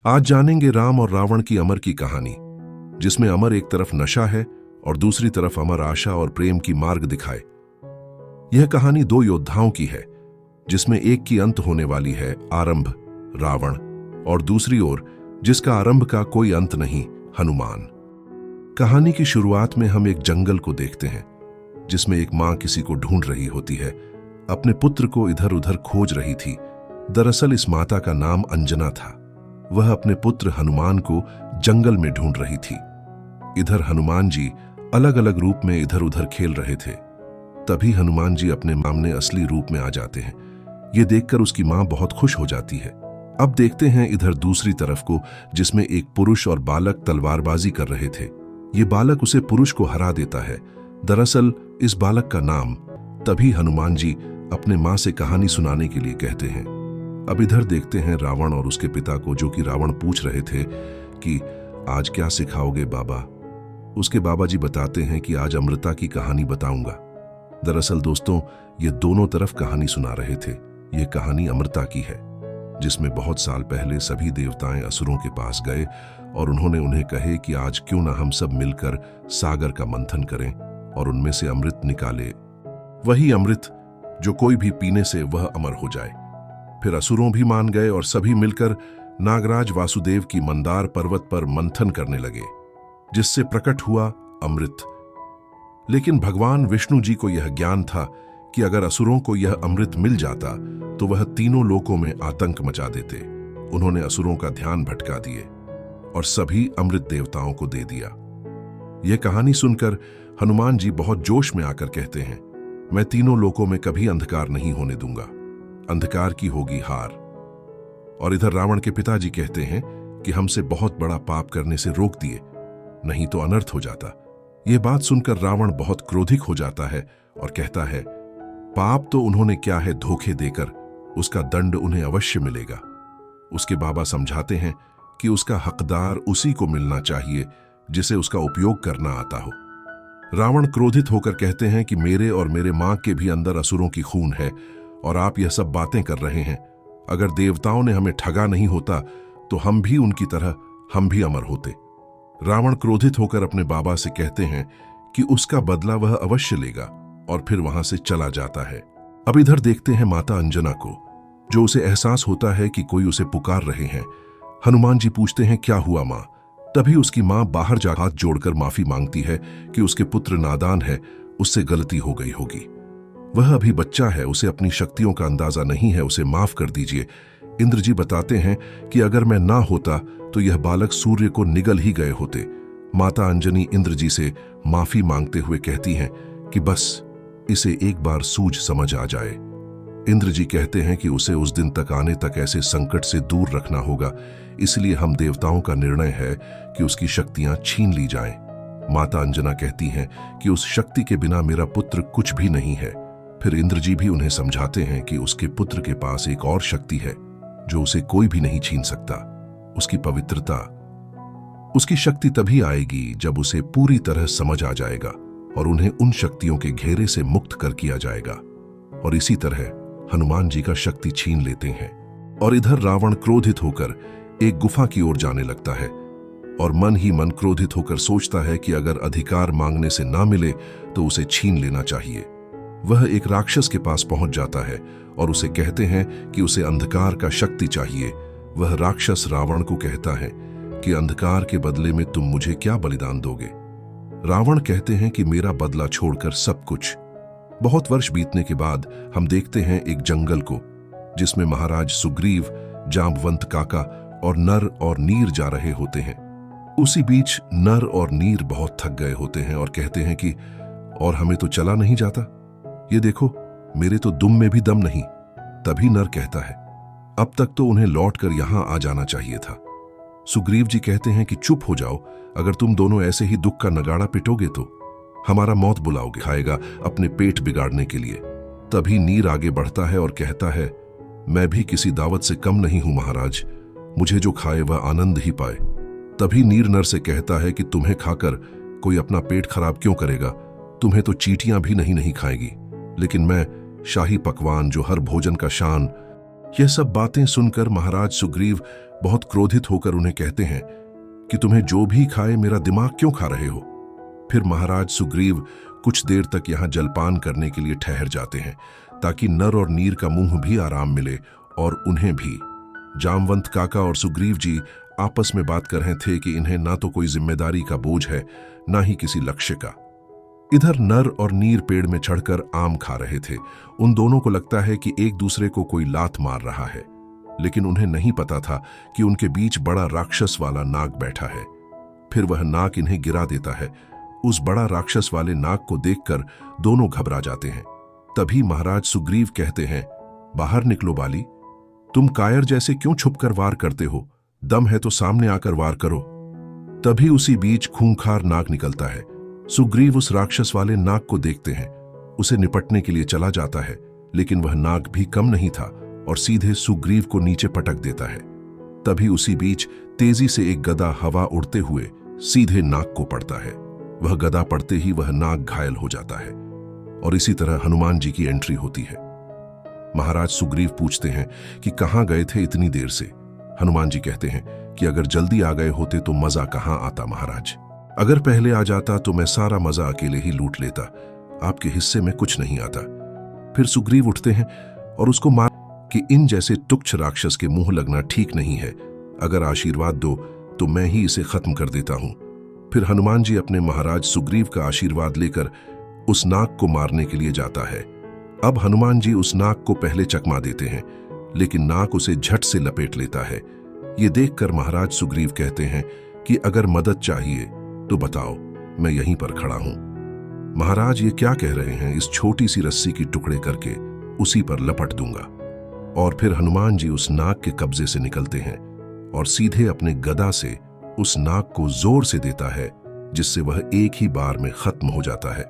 आज जानेंगे राम और रावण की अमर की कहानी, जिसमें अमर एक तरफ नशा है और दूसरी तरफ अमर आशा और प्रेम की मार्ग दिखाए। यह कहानी दो योद्धाओं की है, जिसमें एक की अंत होने वाली है आरंभ रावण, और दूसरी ओर जिसका आरंभ का कोई अंत नहीं, हनुमान। कहानी की शुरुआत में हम एक जंगल को देखते हैं, जिसमें एक मां किसी को ढूंढ रही होती है, अपने पुत्र को इधर उधर खोज रही थी। दरअसल इस माता का नाम अंजना था। वह अपने पुत्र हनुमान को जंगल में ढूंढ रही थी। इधर हनुमान जी अलग अलग रूप में इधर उधर खेल रहे थे। तभी हनुमान जी अपने सामने असली रूप में आ जाते हैं। ये देखकर उसकी मां बहुत खुश हो जाती है। अब देखते हैं इधर दूसरी तरफ को, जिसमें एक पुरुष और बालक तलवारबाजी कर रहे थे। ये बालक उसे पुरुष को हरा देता है। दरअसल इस बालक का नाम। तभी हनुमान जी अपने मां से कहानी सुनाने के लिए कहते हैं। अब इधर देखते हैं रावण और उसके पिता को, जो कि रावण पूछ रहे थे कि आज क्या सिखाओगे बाबा। उसके बाबा जी बताते हैं कि आज अमृता की कहानी बताऊंगा। दरअसल दोस्तों, ये दोनों तरफ कहानी सुना रहे थे। ये कहानी अमृता की है, जिसमें बहुत साल पहले सभी देवताएं असुरों के पास गए और उन्होंने उन्हें कहे कि आज क्यों ना हम सब मिलकर सागर का मंथन करें और उनमें से अमृत निकाले। वही अमृत जो कोई भी पीने से वह अमर हो जाए। फिर असुरों भी मान गए और सभी मिलकर नागराज वासुदेव की मंदार पर्वत पर मंथन करने लगे, जिससे प्रकट हुआ अमृत। लेकिन भगवान विष्णु जी को यह ज्ञान था कि अगर असुरों को यह अमृत मिल जाता तो वह तीनों लोकों में आतंक मचा देते। उन्होंने असुरों का ध्यान भटका दिए और सभी अमृत देवताओं को दे दिया। यह कहानी सुनकर हनुमान जी बहुत जोश में आकर कहते हैं, मैं तीनों लोकों में कभी अंधकार नहीं होने दूंगा। अंधकार की होगी हार। और इधर रावण के पिताजी कहते हैं कि हमसे बहुत बड़ा पाप करने से रोक दिए, नहीं तो अनर्थ हो जाता। यह बात सुनकर रावण बहुत क्रोधित हो जाता है और कहता है, पाप तो उन्होंने क्या है धोखे देकर, उसका दंड उन्हें अवश्य मिलेगा। उसके बाबा समझाते हैं कि उसका हकदार उसी को मिलना चाहिए जिसे उसका उपयोग करना आता हो। रावण क्रोधित होकर कहते हैं कि मेरे और मेरे मां के भी अंदर असुरों की खून है और आप यह सब बातें कर रहे हैं। अगर देवताओं ने हमें ठगा नहीं होता तो हम भी उनकी तरह हम भी अमर होते। रावण क्रोधित होकर अपने बाबा से कहते हैं कि उसका बदला वह अवश्य लेगा और फिर वहां से चला जाता है। अब इधर देखते हैं माता अंजना को, जो उसे एहसास होता है कि कोई उसे पुकार रहे हैं। हनुमान जी पूछते हैं, क्या हुआ मां? तभी उसकी मां बाहर जा हाथ जोड़कर माफी मांगती है कि उसके पुत्र नादान है, उससे गलती हो गई होगी। वह अभी बच्चा है, उसे अपनी शक्तियों का अंदाजा नहीं है, उसे माफ कर दीजिए। इंद्र जी बताते हैं कि अगर मैं ना होता तो यह बालक सूर्य को निगल ही गए होते। माता अंजनी इंद्र जी से माफी मांगते हुए कहती हैं कि बस इसे एक बार सूझ समझ आ जाए। इंद्र जी कहते हैं कि उसे उस दिन तक आने तक ऐसे संकट से दूर रखना होगा, इसलिए हम देवताओं का निर्णय है कि उसकी शक्तियां छीन ली जाएं। माता अंजना कहती हैं कि उस शक्ति के बिना मेरा पुत्र कुछ भी नहीं है। फिर इंद्र जी भी उन्हें समझाते हैं कि उसके पुत्र के पास एक और शक्ति है जो उसे कोई भी नहीं छीन सकता, उसकी पवित्रता। उसकी शक्ति तभी आएगी जब उसे पूरी तरह समझ आ जाएगा और उन्हें उन शक्तियों के घेरे से मुक्त कर किया जाएगा। और इसी तरह हनुमान जी का शक्ति छीन लेते हैं। और इधर रावण क्रोधित होकर एक गुफा की ओर जाने लगता है और मन ही मन क्रोधित होकर सोचता है कि अगर अधिकार मांगने से ना मिले तो उसे छीन लेना चाहिए। वह एक राक्षस के पास पहुंच जाता है और उसे कहते हैं कि उसे अंधकार का शक्ति चाहिए। वह राक्षस रावण को कहता है कि अंधकार के बदले में तुम मुझे क्या बलिदान दोगे? रावण कहते हैं कि मेरा बदला छोड़कर सब कुछ। बहुत वर्ष बीतने के बाद हम देखते हैं एक जंगल को, जिसमें महाराज सुग्रीव, जांबवंत काका और नर और नीर जा रहे होते हैं। उसी बीच नर और नीर बहुत थक गए होते हैं और कहते हैं कि और हमें तो चला नहीं जाता, ये देखो मेरे तो दुम में भी दम नहीं। तभी नर कहता है, अब तक तो उन्हें लौटकर यहां आ जाना चाहिए था। सुग्रीव जी कहते हैं कि चुप हो जाओ, अगर तुम दोनों ऐसे ही दुख का नगाड़ा पिटोगे तो हमारा मौत बुलाओगे, खाएगा अपने पेट बिगाड़ने के लिए। तभी नीर आगे बढ़ता है और कहता है, मैं भी किसी दावत से कम नहीं हूं महाराज, मुझे जो खाए वह आनंद ही पाए। तभी नीर नर से कहता है कि तुम्हें खाकर कोई अपना पेट खराब क्यों करेगा? तुम्हें तो चींटियां भी नहीं खाएगी, लेकिन मैं शाही पकवान जो हर भोजन का शान यह सब बातें सुनकर महाराज सुग्रीव बहुत क्रोधित होकर उन्हें कहते हैं कि तुम्हें जो भी खाए मेरा दिमाग क्यों खा रहे हो। फिर महाराज सुग्रीव कुछ देर तक यहां जलपान करने के लिए ठहर जाते हैं ताकि नर और नीर का मुंह भी आराम मिले और उन्हें भी। जामवंत काका और सुग्रीव जी आपस में बात कर रहे थे कि इन्हें ना तो कोई जिम्मेदारी का बोझ है, ना ही किसी लक्ष्य का। इधर नर और नीर पेड़ में चढ़कर आम खा रहे थे। उन दोनों को लगता है कि एक दूसरे को कोई लात मार रहा है, लेकिन उन्हें नहीं पता था कि उनके बीच बड़ा राक्षस वाला नाग बैठा है। फिर वह नाग इन्हें गिरा देता है। उस बड़ा राक्षस वाले नाग को देखकर दोनों घबरा जाते हैं। तभी महाराज सुग्रीव कहते हैं, बाहर निकलो बाली, तुम कायर जैसे क्यों छुपकर वार करते हो? दम है तो सामने आकर वार करो। तभी उसी बीच खूंखार नाग निकलता है। सुग्रीव उस राक्षस वाले नाग को देखते हैं। उसे निपटने के लिए चला जाता है, लेकिन वह नाग भी कम नहीं था और सीधे सुग्रीव को नीचे पटक देता है। तभी उसी बीच तेजी से एक गदा हवा उड़ते हुए सीधे नाग को पड़ता है। वह गदा पड़ते ही वह नाग घायल हो जाता है और इसी तरह हनुमान जी की एंट्री होती है। महाराज सुग्रीव पूछते हैं कि कहां गए थे इतनी देर से। हनुमान जी कहते हैं कि अगर जल्दी आ गए होते तो मजा कहां आता महाराज। अगर पहले आ जाता तो मैं सारा मजा अकेले ही लूट लेता, आपके हिस्से में कुछ नहीं आता। फिर सुग्रीव उठते हैं और उसको मार कि इन जैसे तुच्छ राक्षस के मुंह लगना ठीक नहीं है। अगर आशीर्वाद दो तो मैं ही इसे खत्म कर देता हूं। फिर हनुमान जी अपने महाराज सुग्रीव का आशीर्वाद लेकर उस नाग को मारने के लिए जाता है। अब हनुमान जी उस नाग को पहले चकमा देते हैं, लेकिन नाग उसे झट से लपेट लेता है। ये देखकर महाराज सुग्रीव कहते हैं कि अगर मदद चाहिए तो बताओ, मैं यहीं पर खड़ा हूं। महाराज ये क्या कह रहे हैं? इस छोटी सी रस्सी की टुकड़े करके उसी पर लपट दूंगा। और फिर हनुमान जी उस नाग के कब्जे से निकलते हैं और सीधे अपने गदा से उस नाग को जोर से देता है, जिससे वह एक ही बार में खत्म हो जाता है।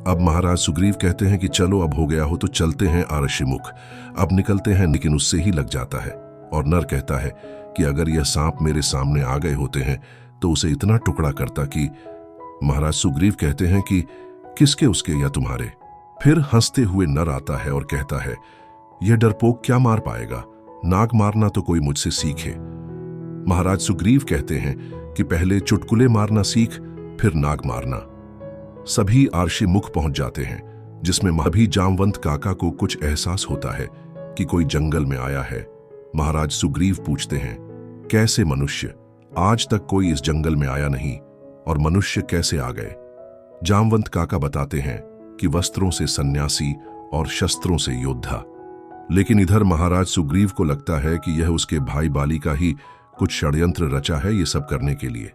अब महाराज सुग्रीव कहते हैं कि चलो अब हो गया हो तो चलते हैं आरष्यमुख। अब निकलते हैं, लेकिन उससे ही लग जाता है। और नर कहता है कि अगर यह सांप मेरे सामने आ गए होते हैं तो उसे इतना टुकड़ा करता कि। महाराज सुग्रीव कहते हैं कि किसके, उसके या तुम्हारे? फिर हंसते हुए नर आता है और कहता है, यह डरपोक क्या मार पाएगा? नाग मारना तो कोई मुझसे सीखे। महाराज सुग्रीव कहते हैं कि पहले चुटकुले मारना सीख, फिर नाग मारना। सभी आरशी मुख पहुंच जाते हैं, जिसमें अभी जामवंत काका को कुछ एहसास होता है कि कोई जंगल में आया है। महाराज सुग्रीव पूछते हैं, कैसे मनुष्य? आज तक कोई इस जंगल में आया नहीं, और मनुष्य कैसे आ गए? जामवंत काका बताते हैं कि वस्त्रों से सन्यासी और शस्त्रों से योद्धा। लेकिन इधर महाराज सुग्रीव को लगता है कि यह उसके भाई बाली का ही कुछ षड्यंत्र रचा है ये सब करने के लिए।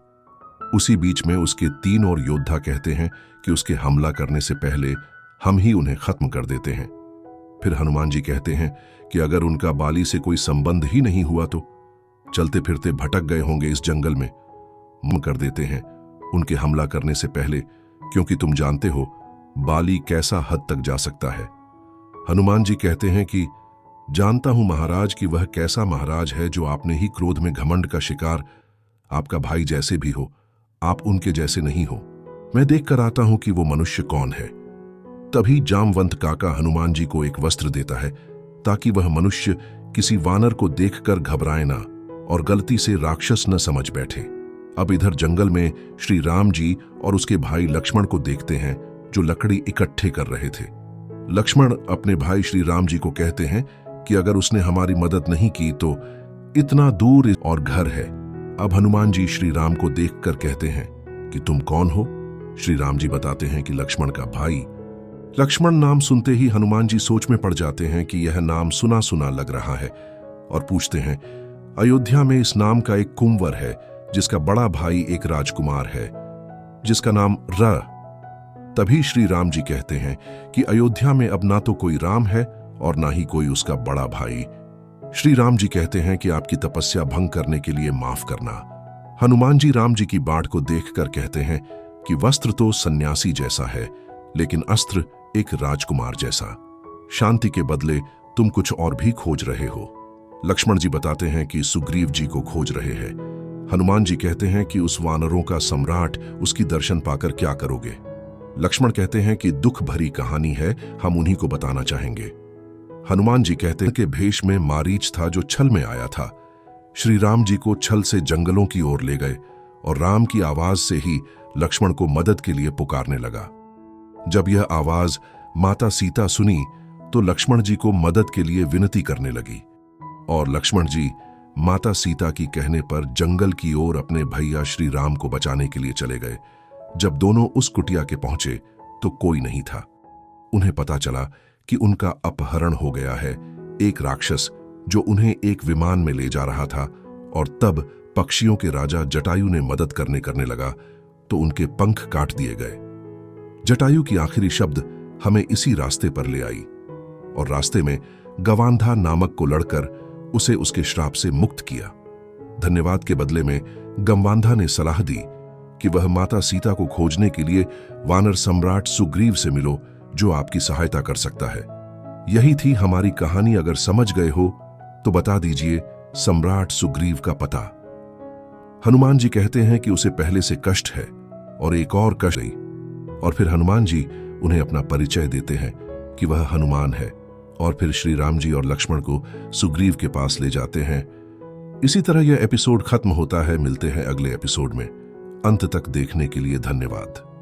उसी बीच में उसके 3 और योद्धा कहते हैं कि उसके हमला करने से पहले हम ही उन्हें खत्म कर देते हैं। फिर हनुमान जी कहते हैं कि अगर उनका बाली से कोई संबंध ही नहीं हुआ तो चलते फिरते भटक गए होंगे इस जंगल में। हम कर देते हैं उनके हमला करने से पहले, क्योंकि तुम जानते हो बाली कैसा हद तक जा सकता है। हनुमान जी कहते हैं कि जानता हूं महाराज कि वह कैसा महाराज है जो आपने ही क्रोध में घमंड का शिकार। आपका भाई जैसे भी हो, आप उनके जैसे नहीं हो। मैं देख कर आता हूं कि वो मनुष्य कौन है। तभी जामवंत काका हनुमान जी को एक वस्त्र देता है ताकि वह मनुष्य किसी वानर को देखकर घबराए ना और गलती से राक्षस न समझ बैठे। अब इधर जंगल में श्री राम जी और उसके भाई लक्ष्मण को देखते हैं जो लकड़ी इकट्ठे कर रहे थे। लक्ष्मण अपने भाई श्री राम जी को कहते हैं कि अगर उसने हमारी मदद नहीं की तो इतना दूर और घर है। अब हनुमान जी श्री राम को देखकर कहते हैं कि तुम कौन हो? श्री राम जी बताते हैं कि लक्ष्मण का भाई। लक्ष्मण नाम सुनते ही हनुमान जी सोच में पड़ जाते हैं कि यह नाम सुना सुना लग रहा है और पूछते हैं, अयोध्या में इस नाम का एक कुंवर है जिसका बड़ा भाई एक राजकुमार है जिसका नाम र। तभी श्री राम जी कहते हैं कि अयोध्या में अब ना तो कोई राम है और ना ही कोई उसका बड़ा भाई। श्री राम जी कहते हैं कि आपकी तपस्या भंग करने के लिए माफ करना। हनुमान जी राम जी की बाट को देखकर कहते हैं कि वस्त्र तो सन्यासी जैसा है, लेकिन अस्त्र एक राजकुमार जैसा। शांति के बदले तुम कुछ और भी खोज रहे हो। लक्ष्मण जी बताते हैं कि सुग्रीव जी को खोज रहे हैं। हनुमान जी कहते हैं कि उस वानरों का सम्राट, उसकी दर्शन पाकर क्या करोगे? लक्ष्मण कहते हैं कि दुख भरी कहानी है, हम उन्हीं को बताना चाहेंगे। हनुमान जी कहते हैं कि भेष में मारीच था जो छल में आया था। श्री राम जी को छल से जंगलों की ओर ले गए और राम की आवाज से ही लक्ष्मण को मदद के लिए पुकारने लगा। जब यह आवाज माता सीता सुनी तो लक्ष्मण जी को मदद के लिए विनती करने लगी और लक्ष्मण जी माता सीता की कहने पर जंगल की ओर अपने भैया श्री राम को बचाने के लिए चले गए। जब दोनों उस कुटिया के पहुंचे तो कोई नहीं था। उन्हें पता चला कि उनका अपहरण हो गया है, एक राक्षस जो उन्हें एक विमान में ले जा रहा था। और तब पक्षियों के राजा जटायु ने मदद करने लगा तो उनके पंख काट दिए गए। जटायु की आखिरी शब्द हमें इसी रास्ते पर ले आई और रास्ते में गवांधा नामक को लड़कर उसे उसके श्राप से मुक्त किया। धन्यवाद के बदले में गवांधा ने सलाह दी कि वह माता सीता को खोजने के लिए वानर सम्राट सुग्रीव से मिलो, जो आपकी सहायता कर सकता है। यही थी हमारी कहानी। अगर समझ गए हो तो बता दीजिए सम्राट सुग्रीव का पता। हनुमान जी कहते हैं कि उसे पहले से कष्ट है और एक और कष्ट गई, और फिर हनुमान जी उन्हें अपना परिचय देते हैं कि वह हनुमान है, और फिर श्री राम जी और लक्ष्मण को सुग्रीव के पास ले जाते हैं। इसी तरह यह एपिसोड खत्म होता है। मिलते हैं अगले एपिसोड में। अंत तक देखने के लिए धन्यवाद।